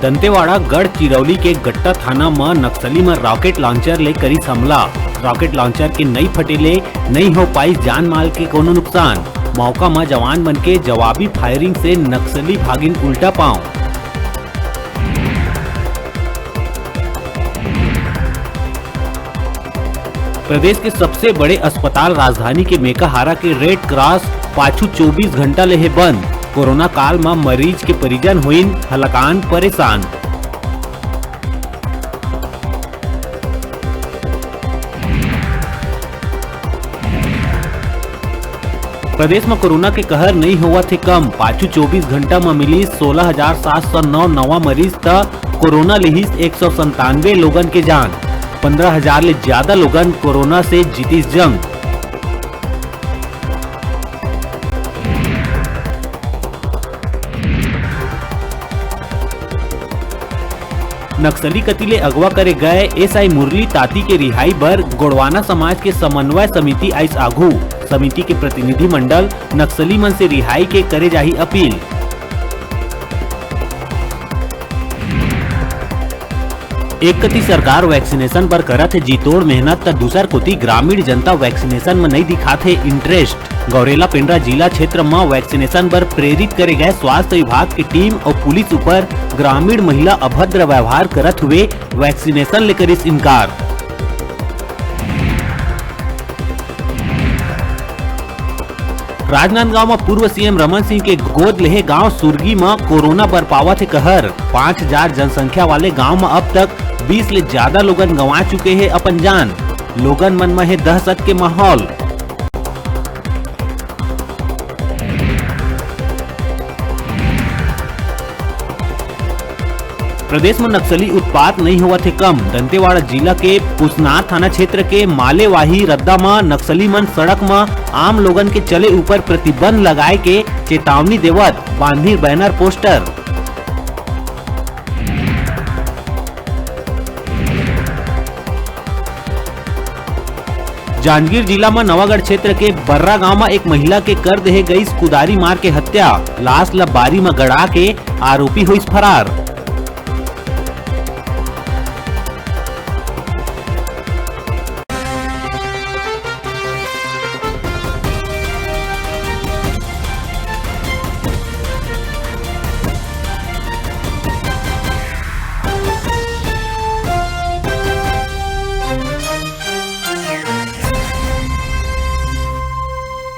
दंतेवाड़ा गढ़ चिरौली के गट्टा थाना में नक्सली में रॉकेट लॉन्चर ले करी हमला। रॉकेट लॉन्चर के नहीं फटेले नहीं हो पाई जान माल के कोनो नुकसान। मौका में जवान बन के जवाबी फायरिंग से नक्सली भागिन उल्टा पांव। प्रदेश के सबसे बड़े अस्पताल राजधानी के मेकाहारा के रेड क्रॉस पाछू 24 घंटा ले है बंद। कोरोना काल में मरीज के परिजन हुईन हलकान परेशान। प्रदेश में कोरोना के कहर नहीं हुआ थे कम। पाछू 24 घंटा में मिली 16,709 नवा मरीज तक कोरोना लिहिस 197 लोगन के जान। 15,000 ले ज्यादा लोगन कोरोना से जीतीस जंग। नक्सली कतिले अगवा करे गए एसआई मुरली ताती के रिहाई बर गोड़वाना समाज के समन्वय समिति आइस आघू। समिति के प्रतिनिधि मंडल नक्सली मन से रिहाई के करे जाही अपील। एक कति सरकार वैक्सीनेशन पर करत है जीतोड़ मेहनत तो दूसर कोती ग्रामीण जनता वैक्सीनेशन में नहीं दिखाते इंटरेस्ट। गौरेला पेंड्रा जिला क्षेत्र में वैक्सीनेशन पर प्रेरित करे गए स्वास्थ्य विभाग की टीम और पुलिस ऊपर ग्रामीण महिला अभद्र व्यवहार करत हुए वैक्सीनेशन लेकर इस इनकार। राजनांदगांव में पूर्व सीएम रमन सिंह के गोद लेहे गांव सुरगी में कोरोना बरपावत है कहर। 5,000 जनसंख्या वाले गांव में अब तक 20 ले ज्यादा लोगन गंवा चुके हैं अपन जान। लोगन मन में है दहशत के माहौल। प्रदेश में नक्सली उत्पात नहीं हुआ थे कम। दंतेवाड़ा जिला के पुसनार थाना क्षेत्र के मालेवाही रद्दा में नक्सली मन सड़क में आम लोगन के चले ऊपर प्रतिबंध लगाए के चेतावनी देवत बांधी बैनर पोस्टर। जांजगीर जिला में नवागढ़ क्षेत्र के बर्रा गांव में एक महिला के कर देहे गई कुदारी मार के हत्या। लाश ला बारी में गड़ा के आरोपी हुई फरार।